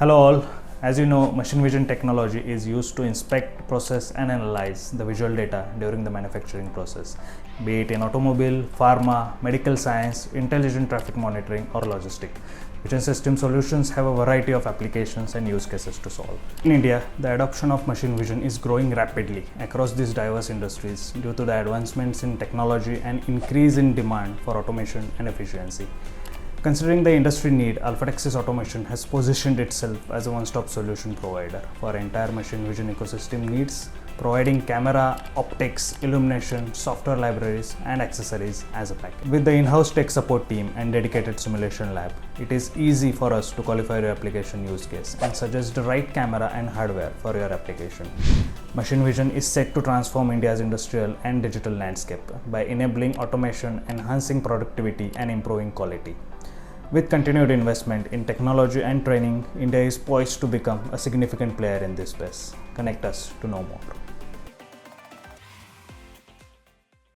Hello all. As you know, machine vision technology is used to inspect, process and analyze the visual data during the manufacturing process, be it in automobile, pharma, medical science, intelligent traffic monitoring or logistics. Vision system solutions have a variety of applications and use cases to solve. In India, the adoption of machine vision is growing rapidly across these diverse industries due to the advancements in technology and increase in demand for automation and efficiency. Considering the industry need, Alphatex's automation has positioned itself as a one-stop solution provider for entire machine vision ecosystem needs, providing camera, optics, illumination, software libraries, and accessories as a package. With the in-house tech support team and dedicated simulation lab, it is easy for us to qualify your application use case and suggest the right camera and hardware for your application. Machine vision is set to transform India's industrial and digital landscape by enabling automation, enhancing productivity, and improving quality. With continued investment in technology and training, India is poised to become a significant player in this space. Connect us to know more.